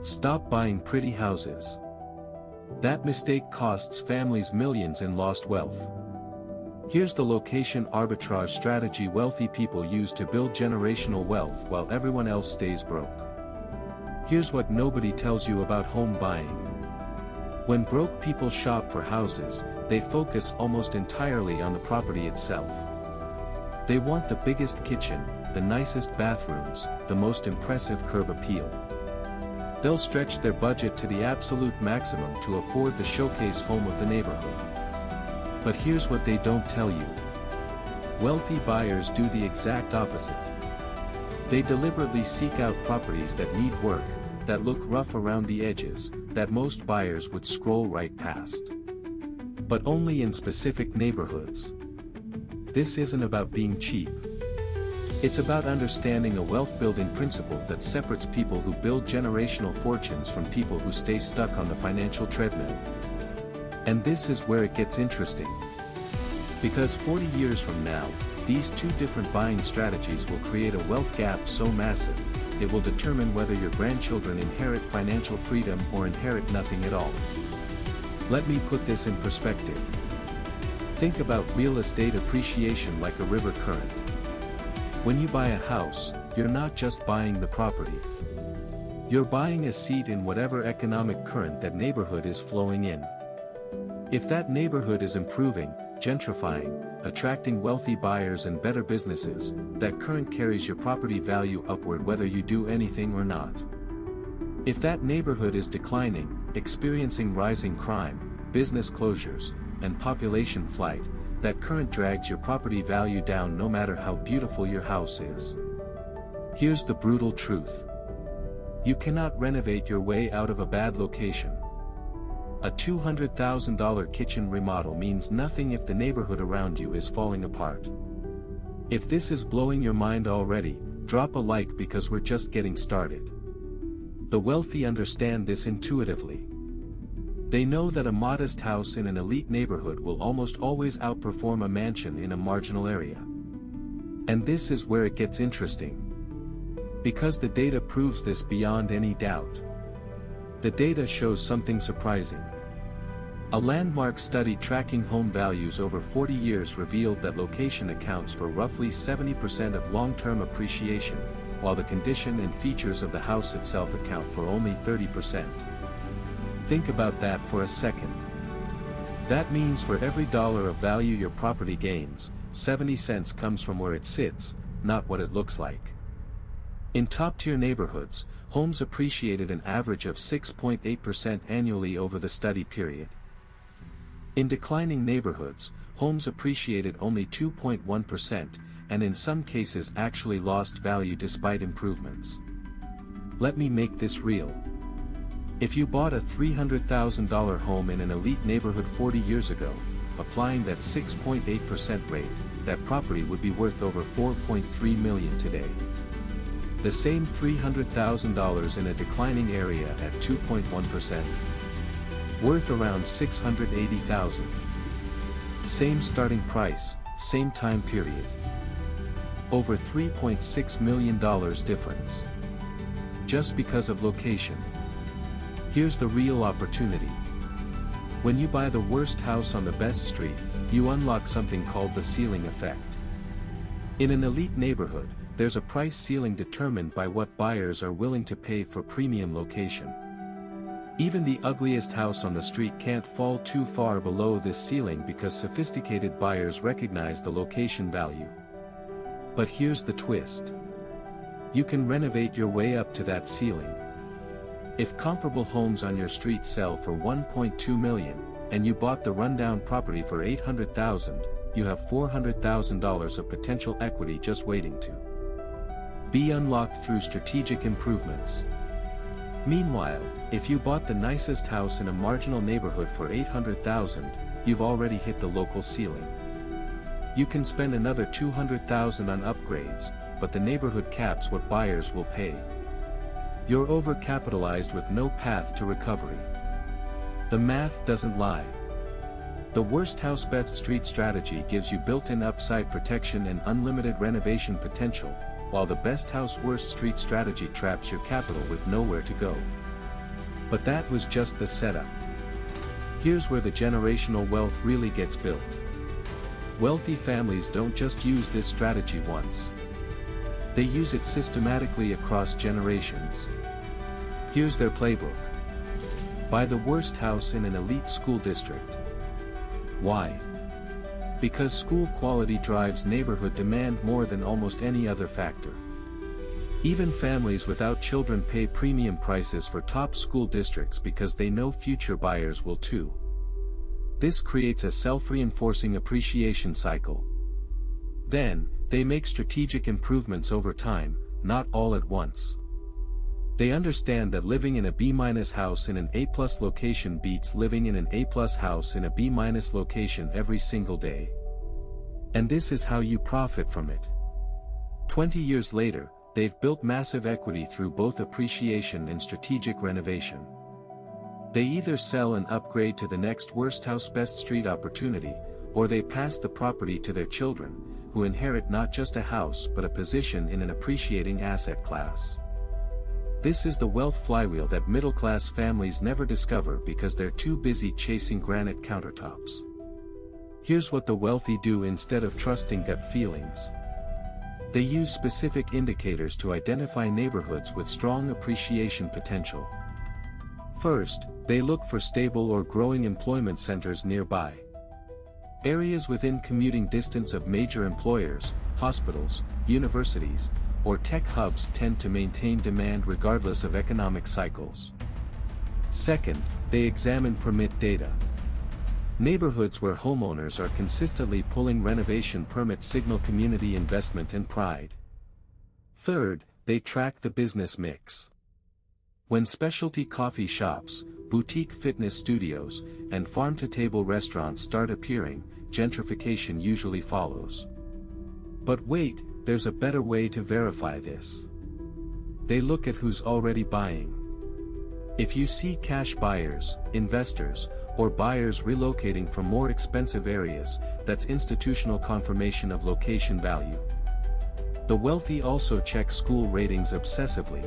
Stop buying pretty houses. That mistake costs families millions in lost wealth. Here's the location arbitrage strategy wealthy people use to build generational wealth while everyone else stays broke. Here's what nobody tells you about home buying. When broke people shop for houses, they focus almost entirely on the property itself. They want the biggest kitchen, the nicest bathrooms, the most impressive curb appeal. They'll stretch their budget to the absolute maximum to afford the showcase home of the neighborhood. But here's what they don't tell you. Wealthy buyers do the exact opposite. They deliberately seek out properties that need work, that look rough around the edges, that most buyers would scroll right past. But only in specific neighborhoods. This isn't about being cheap. It's about understanding a wealth-building principle that separates people who build generational fortunes from people who stay stuck on the financial treadmill. And this is where it gets interesting. Because 40 years from now, these two different buying strategies will create a wealth gap so massive, it will determine whether your grandchildren inherit financial freedom or inherit nothing at all. Let me put this in perspective. Think about real estate appreciation like a river current. When you buy a house, you're not just buying the property. You're buying a seat in whatever economic current that neighborhood is flowing in. If that neighborhood is improving, gentrifying, attracting wealthy buyers and better businesses, that current carries your property value upward whether you do anything or not. If that neighborhood is declining, experiencing rising crime, business closures, and population flight, that current drags your property value down no matter how beautiful your house is. Here's the brutal truth. You cannot renovate your way out of a bad location. A $200,000 kitchen remodel means nothing if the neighborhood around you is falling apart. If this is blowing your mind already, drop a like because we're just getting started. The wealthy understand this intuitively. They know that a modest house in an elite neighborhood will almost always outperform a mansion in a marginal area. And this is where it gets interesting. Because the data proves this beyond any doubt. The data shows something surprising. A landmark study tracking home values over 40 years revealed that location accounts for roughly 70% of long-term appreciation, while the condition and features of the house itself account for only 30%. Think about that for a second. That means for every dollar of value your property gains, 70 cents comes from where it sits, not what it looks like. In top-tier neighborhoods, homes appreciated an average of 6.8% annually over the study period. In declining neighborhoods, homes appreciated only 2.1%, and in some cases actually lost value despite improvements. Let me make this real. If you bought a $300,000 home in an elite neighborhood 40 years ago, applying that 6.8% rate, that property would be worth over $4.3 million today. The same $300,000 in a declining area at 2.1%. Worth around $680,000. Same starting price, same time period. Over $3.6 million difference. Just because of location. Here's the real opportunity. When you buy the worst house on the best street, you unlock something called the ceiling effect. In an elite neighborhood, there's a price ceiling determined by what buyers are willing to pay for premium location. Even the ugliest house on the street can't fall too far below this ceiling because sophisticated buyers recognize the location value. But here's the twist. You can renovate your way up to that ceiling. If comparable homes on your street sell for $1.2 million, and you bought the rundown property for $800,000, you have $400,000 of potential equity just waiting to be unlocked through strategic improvements. Meanwhile, if you bought the nicest house in a marginal neighborhood for $800,000, you've already hit the local ceiling. You can spend another $200,000 on upgrades, but the neighborhood caps what buyers will pay. You're overcapitalized with no path to recovery. The math doesn't lie. The worst house best street strategy gives you built-in upside protection and unlimited renovation potential, while the best house worst street strategy traps your capital with nowhere to go. But that was just the setup. Here's where the generational wealth really gets built. Wealthy families don't just use this strategy once. They use it systematically across generations. Here's their playbook. Buy the worst house in an elite school district. Why? Because school quality drives neighborhood demand more than almost any other factor. Even families without children pay premium prices for top school districts because they know future buyers will too. This creates a self-reinforcing appreciation cycle. Then, they make strategic improvements over time, not all at once. They understand that living in a B- house in an A+ location beats living in an A+ house in a B- location every single day. And this is how you profit from it. 20 years later, they've built massive equity through both appreciation and strategic renovation. They either sell and upgrade to the next worst house best street opportunity, or they pass the property to their children, who inherit not just a house but a position in an appreciating asset class. This is the wealth flywheel that middle-class families never discover because they're too busy chasing granite countertops. Here's what the wealthy do instead of trusting gut feelings. They use specific indicators to identify neighborhoods with strong appreciation potential. First, they look for stable or growing employment centers nearby. Areas within commuting distance of major employers, hospitals, universities, or tech hubs tend to maintain demand regardless of economic cycles. Second, they examine permit data. Neighborhoods where homeowners are consistently pulling renovation permits signal community investment and pride. Third, they track the business mix. When specialty coffee shops, boutique fitness studios, and farm-to-table restaurants start appearing, gentrification usually follows. But wait, there's a better way to verify this. They look at who's already buying. If you see cash buyers, investors, or buyers relocating from more expensive areas, that's institutional confirmation of location value. The wealthy also check school ratings obsessively.